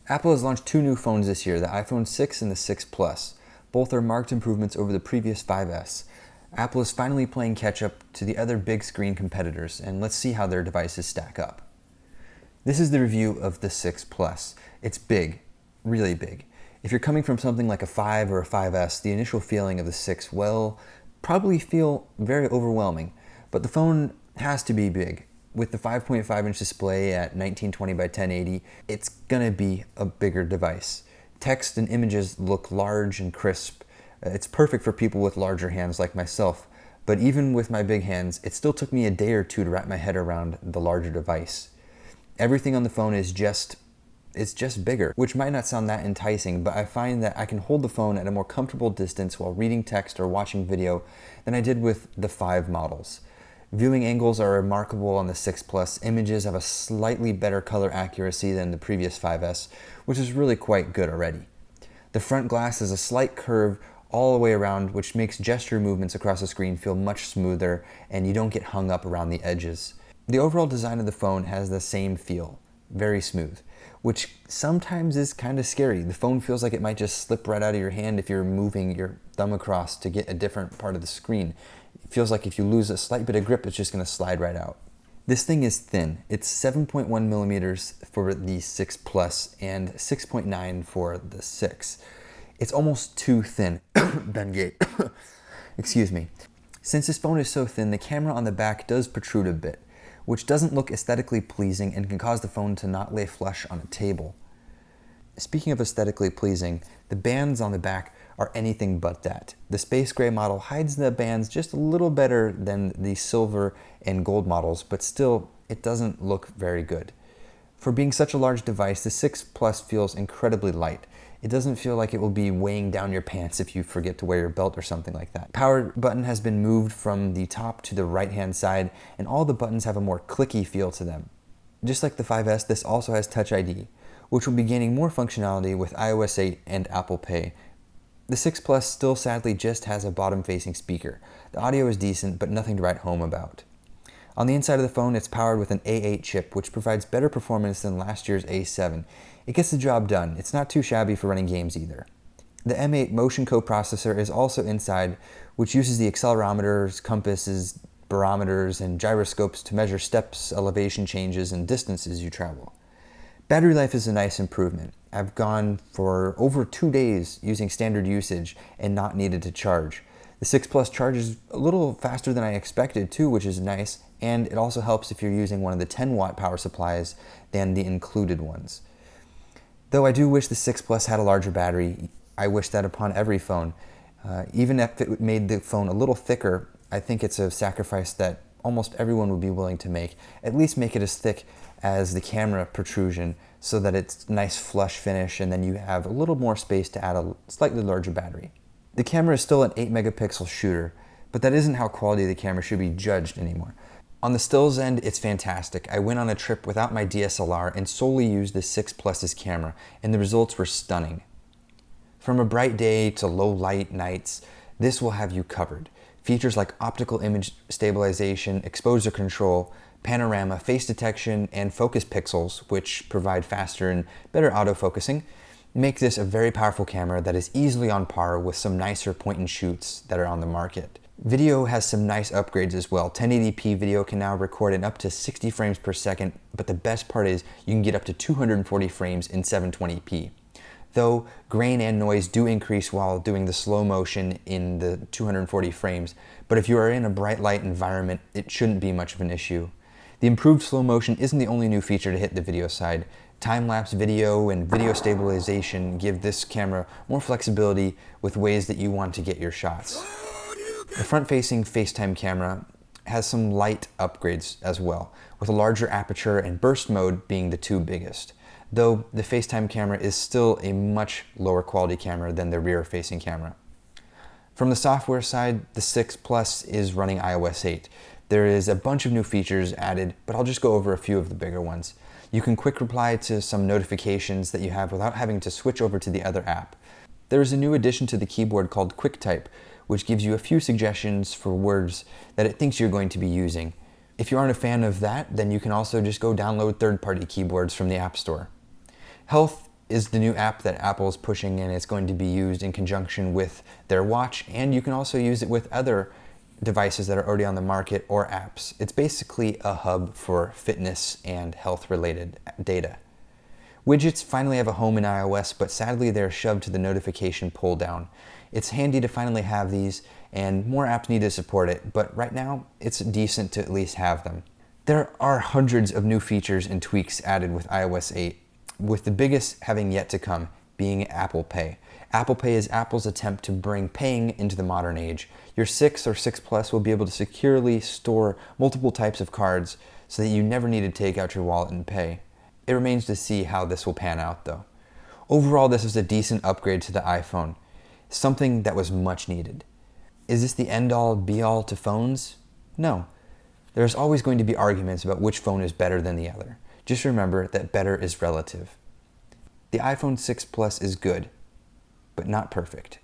Apple has launched two new phones this year, the iPhone 6 and the 6 Plus. Both are marked improvements over the previous 5S. Apple is finally playing catch up to the other big screen competitors, and let's see how their devices stack up. This is the review of the 6 Plus. It's big, really big. If you're coming from something like a 5 or a 5S, the initial feeling of the 6 will probably feel very overwhelming, but the phone has to be big. With the 5.5-inch display at 1920 by 1080, it's gonna be a bigger device. Text and images look large and crisp. It's perfect for people with larger hands like myself, but even with my big hands, it still took me a day or two to wrap my head around the larger device. Everything on the phone is just bigger, which might not sound that enticing, but I find that I can hold the phone at a more comfortable distance while reading text or watching video than I did with the 5 models. Viewing angles are remarkable on the 6 Plus. Images have a slightly better color accuracy than the previous 5S, which is really quite good already. The front glass has a slight curve all the way around, which makes gesture movements across the screen feel much smoother, and you don't get hung up around the edges. The overall design of the phone has the same feel, very smooth, which sometimes is kind of scary. The phone feels like it might just slip right out of your hand if you're moving your thumb across to get a different part of the screen. It feels like if you lose a slight bit of grip, it's just going to slide right out. This thing is thin. It's 7.1 millimeters for the 6 Plus and 6.9 for the 6. It's almost too thin. Ben Gate. Excuse me. Since this phone is so thin, the camera on the back does protrude a bit, which doesn't look aesthetically pleasing and can cause the phone to not lay flush on a table. Speaking of aesthetically pleasing, the bands on the back are anything but that. The space gray model hides the bands just a little better than the silver and gold models, but still, it doesn't look very good. For being such a large device, the 6 Plus feels incredibly light. It doesn't feel like it will be weighing down your pants if you forget to wear your belt or something like that. Power button has been moved from the top to the right-hand side, and all the buttons have a more clicky feel to them. Just like the 5S, this also has Touch ID, which will be gaining more functionality with iOS 8 and Apple Pay. The 6 Plus still sadly just has a bottom-facing speaker. The audio is decent, but nothing to write home about. On the inside of the phone, it's powered with an A8 chip, which provides better performance than last year's A7. It gets the job done. It's not too shabby for running games either. The M8 motion coprocessor is also inside, which uses the accelerometers, compasses, barometers, and gyroscopes to measure steps, elevation changes, and distances you travel. Battery life is a nice improvement. I've gone for over 2 days using standard usage and not needed to charge. The 6 Plus charges a little faster than I expected too, which is nice, and it also helps if you're using one of the 10-watt power supplies than the included ones. Though I do wish the 6 Plus had a larger battery. I wish that upon every phone. Even if it made the phone a little thicker, I think it's a sacrifice that almost everyone would be willing to make. At least make it as thick as the camera protrusion so that it's nice flush finish, and then you have a little more space to add a slightly larger battery. The camera is still an 8 megapixel shooter, but that isn't how quality the camera should be judged anymore. On the stills end, it's fantastic. I went on a trip without my DSLR and solely used the 6 Plus's camera, and the results were stunning. From a bright day to low light nights, this will have you covered. Features like optical image stabilization, exposure control, panorama, face detection, and focus pixels, which provide faster and better autofocusing, make this a very powerful camera that is easily on par with some nicer point-and-shoots that are on the market. Video has some nice upgrades as well. 1080p video can now record in up to 60 frames per second, but the best part is you can get up to 240 frames in 720p. Though grain and noise do increase while doing the slow motion in the 240 frames, but if you are in a bright light environment, it shouldn't be much of an issue. The improved slow motion isn't the only new feature to hit the video side. Time-lapse video and video stabilization give this camera more flexibility with ways that you want to get your shots. The front-facing FaceTime camera has some light upgrades as well, with a larger aperture and burst mode being the two biggest, though the FaceTime camera is still a much lower quality camera than the rear-facing camera. From the software side, the 6 Plus is running iOS 8. There is a bunch of new features added, but I'll just go over a few of the bigger ones. You can quick reply to some notifications that you have without having to switch over to the other app. There is a new addition to the keyboard called QuickType, which gives you a few suggestions for words that it thinks you're going to be using. If you aren't a fan of that, then you can also just go download third-party keyboards from the App Store. Health is the new app that Apple is pushing, and it's going to be used in conjunction with their watch, and you can also use it with other devices that are already on the market or apps. It's basically a hub for fitness and health-related data. Widgets finally have a home in iOS, but sadly they're shoved to the notification pull down. It's handy to finally have these, and more apps need to support it, but right now it's decent to at least have them. There are hundreds of new features and tweaks added with iOS 8, with the biggest having yet to come, being Apple Pay. Apple Pay is Apple's attempt to bring paying into the modern age. Your 6 or 6 Plus will be able to securely store multiple types of cards so that you never need to take out your wallet and pay. It remains to see how this will pan out though. Overall, this is a decent upgrade to the iPhone, something that was much needed. Is this the end-all be-all to phones? No. There's always going to be arguments about which phone is better than the other. Just remember that better is relative. The iPhone 6 Plus is good, but not perfect.